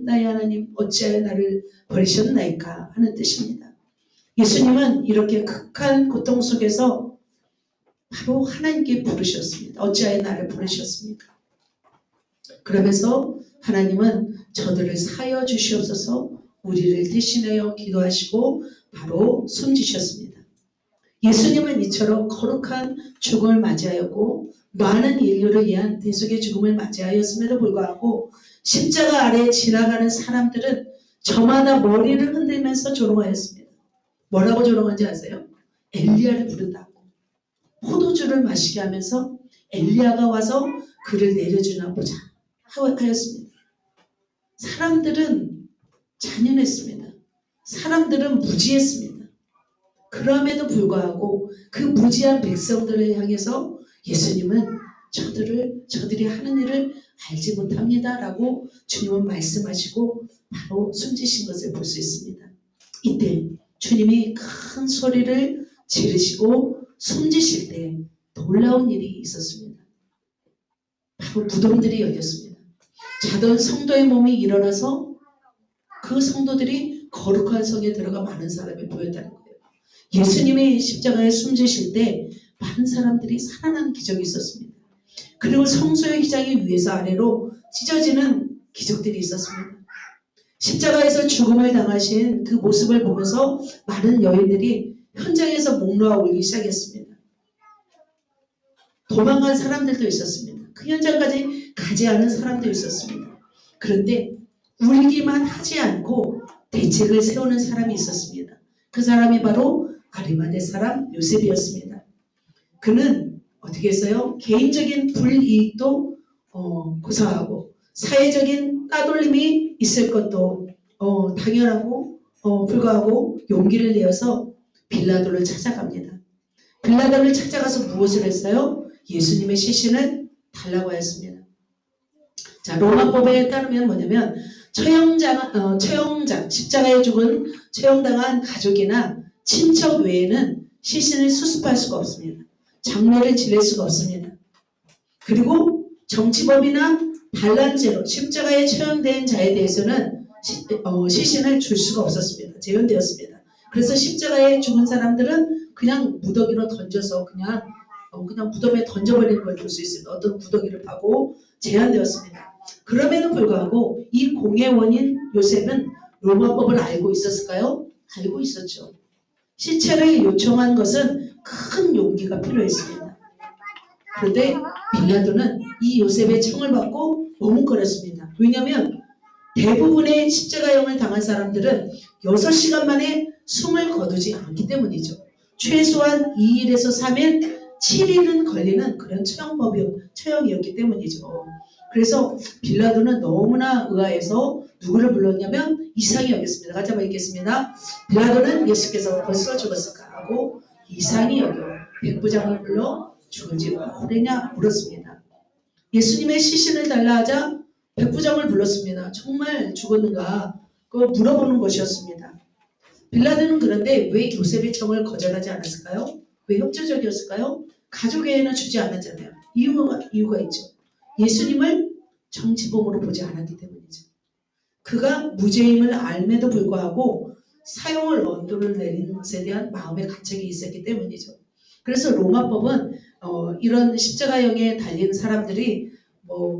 나의 하나님 어찌하여 나를 버리셨나이까 하는 뜻입니다. 예수님은 이렇게 극한 고통 속에서 바로 하나님께 부르셨습니다. 어찌하여 나를 부르셨습니까? 그러면서 하나님은 저들을 사하여 주시옵소서 우리를 대신하여 기도하시고 바로 숨지셨습니다. 예수님은 이처럼 거룩한 죽음을 맞이하였고 많은 인류를 위한 대속의 죽음을 맞이하였음에도 불구하고 십자가 아래 지나가는 사람들은 저마다 머리를 흔들면서 조롱하였습니다. 뭐라고 조롱한지 아세요? 엘리야를 부른다고. 포도주를 마시게 하면서 엘리야가 와서 그를 내려주나 보자 하였습니다. 사람들은 잔인했습니다. 사람들은 무지했습니다. 그럼에도 불구하고 그 무지한 백성들을 향해서 예수님은 저들이 하는 일을 알지 못합니다 라고 주님은 말씀하시고 바로 숨지신 것을 볼 수 있습니다. 이때 주님이 큰 소리를 지르시고 숨지실 때 놀라운 일이 있었습니다. 바로 무덤들이 열렸습니다. 자던 성도의 몸이 일어나서 그 성도들이 거룩한 성에 들어가 많은 사람이 보였다는 거예요. 예수님이 십자가에 숨지실 때 많은 사람들이 살아난 기적이 있었습니다. 그리고 성소의 휘장이 위에서 아래로 찢어지는 기적들이 있었습니다. 십자가에서 죽음을 당하신 그 모습을 보면서 많은 여인들이 현장에서 목 놓아 울기 시작했습니다. 도망간 사람들도 있었습니다. 그 현장까지 가지 않은 사람도 있었습니다. 그런데 울기만 하지 않고 대책을 세우는 사람이 있었습니다. 그 사람이 바로 아리마대 사람 요셉이었습니다. 그는 어떻게 했어요? 개인적인 불이익도 고사하고 사회적인 따돌림이 있을 것도 당연하고 불구하고 용기를 내어서 빌라도를 찾아갑니다. 빌라도를 찾아가서 무엇을 했어요? 예수님의 시신을 달라고 하였습니다. 자, 로마법에 따르면 뭐냐면 처형장, 십자가에 죽은 처형당한 가족이나 친척 외에는 시신을 수습할 수가 없습니다. 장례를 지낼 수가 없습니다. 그리고 정치범이나 반란죄로 십자가에 처형된 자에 대해서는 시신을 줄 수가 없었습니다. 제한되었습니다. 그래서 십자가에 죽은 사람들은 그냥 무더기로 던져서 그냥 무덤에 던져버리는 걸 볼 수 있습니다. 어떤 무더기를 파고 제한되었습니다. 그럼에도 불구하고 이 공의 원인 요셉은 로마법을 알고 있었을까요? 알고 있었죠. 시체를 요청한 것은 큰 용기가 필요했습니다. 그런데 빌라도는 이 요셉의 청을 받고 머뭇거렸습니다. 왜냐하면 대부분의 십자가형을 당한 사람들은 6시간 만에 숨을 거두지 않기 때문이죠. 최소한 2일에서 3일, 7일은 걸리는 그런 처형이었기 때문이죠. 그래서 빌라도는 너무나 의아해서 누구를 불렀냐면 이상이 여겼습니다. 같이 한번 읽겠습니다. 빌라도는 예수께서 벌써 죽었을까 하고 이상이 여겨 백부장을 불러 죽은 지 오래냐 물었습니다. 예수님의 시신을 달라 하자 백부장을 불렀습니다. 정말 죽었는가? 그거 물어보는 것이었습니다. 빌라도는 그런데 왜 요셉의 청을 거절하지 않았을까요? 왜 협조적이었을까요? 가족에게는 주지 않았잖아요. 이유가 있죠. 예수님을 정치범으로 보지 않았기 때문이죠. 그가 무죄임을 알매도 불구하고 사형을 언도를 내리는 것에 대한 마음의 가책이 있었기 때문이죠. 그래서 로마법은 이런 십자가형에 달린 사람들이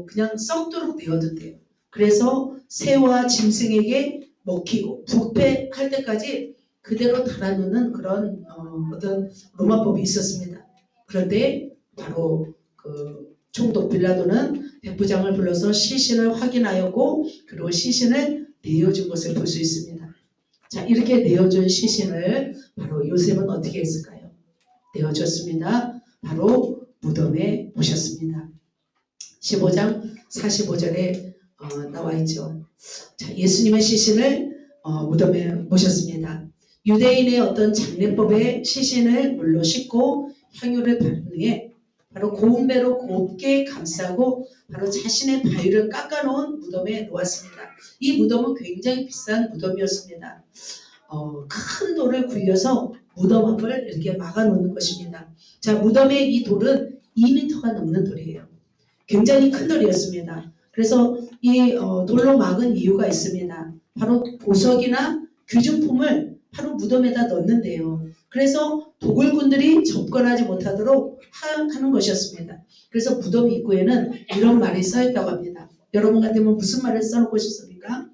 그냥 썩도록 내어둔대요. 그래서 새와 짐승에게 먹히고 부패할 때까지 그대로 달아놓는 그런 어떤 로마법이 있었습니다. 그런데 바로 그 총독 빌라도는 백부장을 불러서 시신을 확인하였고 그리고 시신을 내어준 것을 볼 수 있습니다. 자, 이렇게 내어준 시신을 바로 요셉은 어떻게 했을까요? 내어줬습니다. 바로 무덤에 모셨습니다. 15장 45절에 나와 있죠. 자, 예수님의 시신을 무덤에 모셨습니다. 유대인의 어떤 장례법의 시신을 물로 씻고 향유를 바른 후에 바로 고운 배로 곱게 감싸고 바로 자신의 바위를 깎아놓은 무덤에 놓았습니다. 이 무덤은 굉장히 비싼 무덤이었습니다. 큰 돌을 굴려서 무덤 앞을 이렇게 막아놓는 것입니다. 자, 무덤의 이 돌은 2m가 넘는 돌이에요. 굉장히 큰 돌이었습니다. 그래서 이 돌로 막은 이유가 있습니다. 바로 보석이나 귀중품을 바로 무덤에다 넣는데요. 그래서 도굴꾼들이 접근하지 못하도록 하는 것이었습니다. 그래서 무덤 입구에는 이런 말이 써있다고 합니다. 여러분 같으면 무슨 말을 써놓고 싶습니까?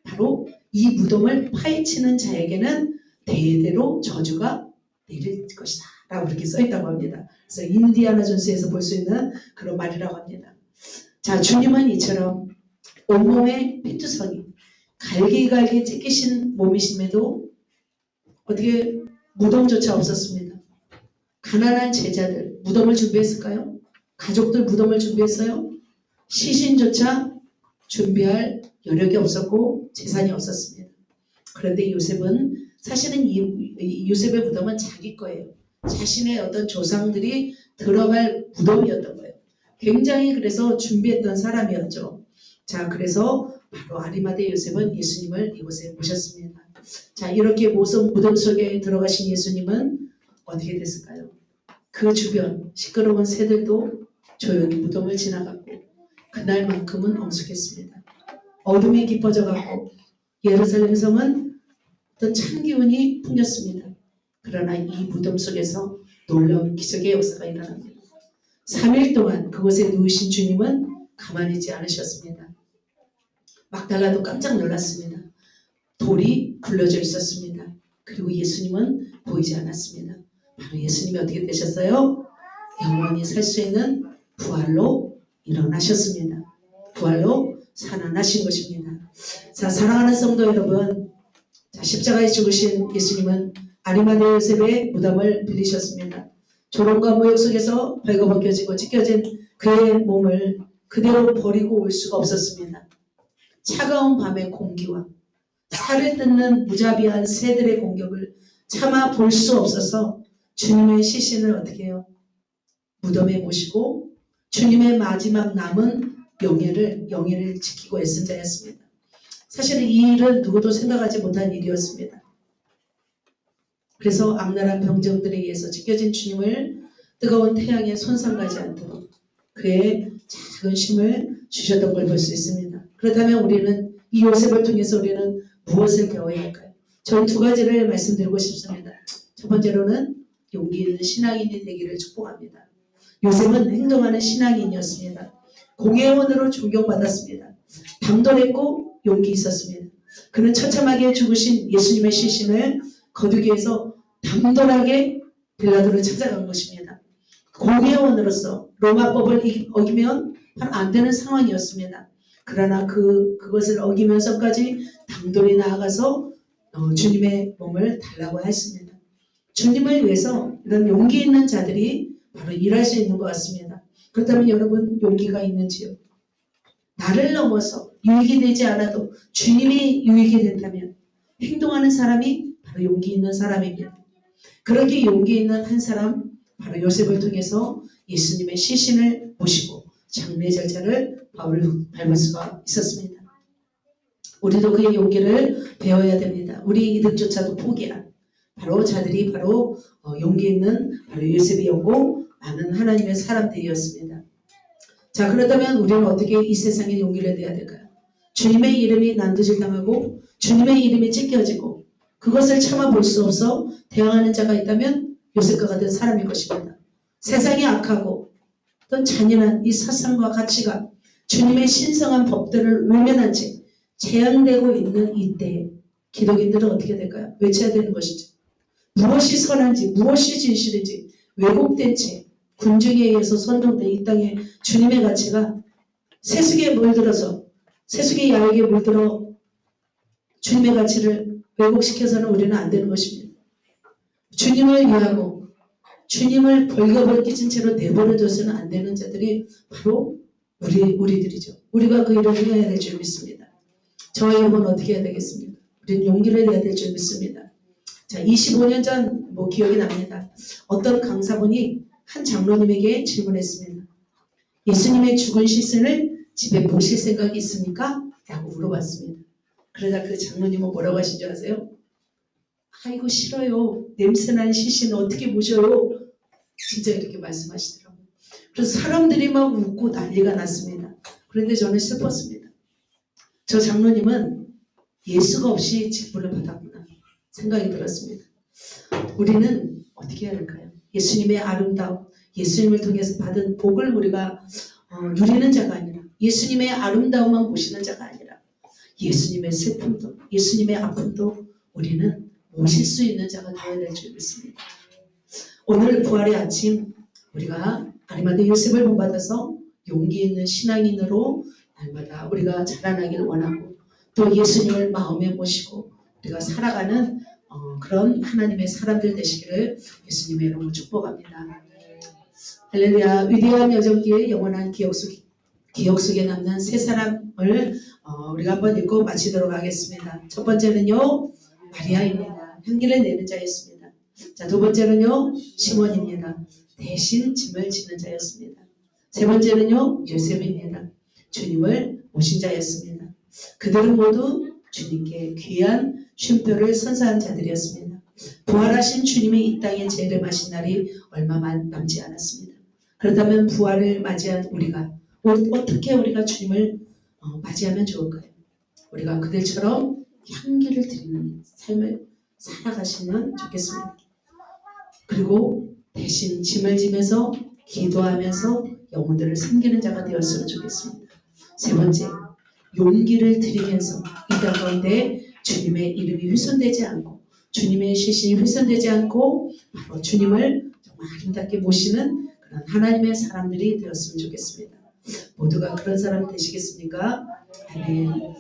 바로 이 무덤을 파헤치는 자에게는 대대로 저주가 내릴 것이다 라고 그렇게 써있다고 합니다. 그래서 인디아나 존스에서 볼 수 있는 그런 말이라고 합니다. 자, 주님은 이처럼 온몸에 피투성이 갈기갈기 찢기신 몸이심에도 어떻게 무덤조차 없었습니다. 가난한 제자들 무덤을 준비했을까요? 가족들 무덤을 준비했어요? 시신조차 준비할 여력이 없었고 재산이 없었습니다. 그런데 요셉은 사실은 이 요셉의 무덤은 자기 거예요. 자신의 어떤 조상들이 들어갈 무덤이었던 거예요. 굉장히 그래서 준비했던 사람이었죠. 자, 그래서 바로 아리마대 요셉은 예수님을 이곳에 모셨습니다. 자, 이렇게 무덤 속에 들어가신 예수님은 어떻게 됐을까요? 그 주변 시끄러운 새들도 조용히 무덤을 지나갔고 그날만큼은 엄숙했습니다. 어둠이 깊어져가고 예루살렘 성은 어떤 찬 기운이 풍겼습니다. 그러나 이 무덤 속에서 놀라운 기적의 역사가 일어납니다. 3일 동안 그곳에 누우신 주님은 가만히 있지 않으셨습니다. 막달라도 깜짝 놀랐습니다. 돌이 굴러져 있었습니다. 그리고 예수님은 보이지 않았습니다. 바로 예수님이 어떻게 되셨어요? 영원히 살 수 있는 부활로 일어나셨습니다. 부활로 살아나신 것입니다. 자, 사랑하는 성도 여러분, 자, 십자가에 죽으신 예수님은 아리마대 요셉의 무덤을 빌리셨습니다. 조롱과 모욕 속에서 벌거벗겨지고 찢겨진 그의 몸을 그대로 버리고 올 수가 없었습니다. 차가운 밤의 공기와 살을 뜯는 무자비한 새들의 공격을 참아 볼 수 없어서 주님의 시신을 어떻게 해요? 무덤에 모시고 주님의 마지막 남은 영예를 지키고 애쓴 자였습니다. 사실은 이 일은 누구도 생각하지 못한 일이었습니다. 그래서 악랄한 병정들에 의해서 찢겨진 주님을 뜨거운 태양에 손상가지 않도록 그의 작은 쉼을 주셨던 걸 볼 수 있습니다. 그렇다면 우리는 이 요셉을 통해서 우리는 무엇을 배워야 할까요? 저는 두 가지를 말씀드리고 싶습니다. 첫 번째로는 용기 있는 신앙인이 되기를 축복합니다. 요셉은 행동하는 신앙인이었습니다. 공회원으로 존경받았습니다. 당돌했고 용기 있었습니다. 그는 처참하게 죽으신 예수님의 시신을 거두기 위해서 당돌하게 빌라도를 찾아간 것입니다. 공회원으로서 로마법을 어기면 안 되는 상황이었습니다. 그러나 그것을 어기면서까지 당돌히 나아가서 주님의 몸을 달라고 했습니다. 주님을 위해서 이런 용기 있는 자들이 바로 일할 수 있는 것 같습니다. 그렇다면 여러분 용기가 있는지요? 나를 넘어서 유익이 되지 않아도 주님이 유익이 된다면 행동하는 사람이 바로 용기 있는 사람입니다. 그렇게 용기 있는 한 사람 바로 요셉을 통해서 예수님의 시신을 모시고 장례 절차를 밟을 수가 있었습니다. 우리도 그의 용기를 배워야 됩니다. 우리 이득조차도 포기한 바로 자들이 바로 용기 있는 바로 요셉이었고 많은 하나님의 사람들이었습니다. 자, 그렇다면 우리는 어떻게 이 세상에 용기를 내야 될까요? 주님의 이름이 난도질당하고 주님의 이름이 찢겨지고 그것을 참아 볼 수 없어 대항하는 자가 있다면 요셉과 같은 사람일 것입니다. 세상이 악하고 어떤 잔인한 이 사상과 가치가 주님의 신성한 법들을 외면한 채 재앙되고 있는 이때에 기독인들은 어떻게 될까요? 외쳐야 되는 것이죠. 무엇이 선한지 무엇이 진실인지 왜곡된 채 군중에 의해서 선동된 이 땅에 주님의 가치가 세속에 물들어서 세속의 야욕에 물들어 주님의 가치를 왜곡시켜서는 우리는 안 되는 것입니다. 주님을 위하고 주님을 벌거벗기진 채로 내버려둬서는 안 되는 자들이 바로 우리들이죠. 우리가 그 일을 해야 될 줄 믿습니다. 저와 여러분은 어떻게 해야 되겠습니까? 우리는 용기를 내야 될 줄 믿습니다. 자, 25년 전 기억이 납니다. 어떤 강사분이 한 장로님에게 질문했습니다. 예수님의 죽은 시신을 집에 모실 생각이 있습니까? 라고 물어봤습니다. 그러자 그 장로님은 뭐라고 하신 줄 아세요? 아이고 싫어요. 냄새나는 시신을 어떻게 모셔요? 진짜 이렇게 말씀하시더라고요. 그래서 사람들이 막 웃고 난리가 났습니다. 그런데 저는 슬펐습니다. 저 장로님은 예수가 없이 직분을 받았구나 생각이 들었습니다. 우리는 어떻게 해야 할까요? 예수님의 아름다움, 예수님을 통해서 받은 복을 우리가 누리는 자가 아니라 예수님의 아름다움만 보시는 자가 아니라 예수님의 슬픔도 예수님의 아픔도 우리는 모실 수 있는 자가 되어야 될 줄 믿습니다. 오늘 부활의 아침 우리가 아리마대 요셉을 본받아서 용기 있는 신앙인으로 날마다 우리가 자라나길 원하고 또 예수님을 마음에 모시고 우리가 살아가는 그런 하나님의 사람들 되시기를 예수님의 이름으로 축복합니다. 할렐루야. 위대한 여정기의 영원한 기억 속에 남는 세 사람을 우리가 한번 읽고 마치도록 하겠습니다. 첫 번째는요 마리아입니다. 향기를 내는 자였습니다. 자, 두 번째는요 시몬입니다. 대신 짐을 지는 자였습니다. 세 번째는요 요셉입니다. 주님을 모신 자였습니다. 그들은 모두 주님께 귀한 쉼표를 선사한 자들이었습니다. 부활하신 주님이 이 땅에 재림하신 날이 얼마 남지 않았습니다. 그렇다면 부활을 맞이한 우리가 어떻게 우리가 주님을 맞이하면 좋을까요? 우리가 그들처럼 향기를 드리는 삶을 살아가시면 좋겠습니다. 그리고 대신 짐을 지면서 기도하면서 영혼들을 섬기는 자가 되었으면 좋겠습니다. 세 번째, 용기를 드리면서 이 땅 가운데 주님의 이름이 훼손되지 않고 주님의 시신이 훼손되지 않고 바로 주님을 정말 아름답게 모시는 그런 하나님의 사람들이 되었으면 좋겠습니다. 모두가 그런 사람 되시겠습니까? 아멘.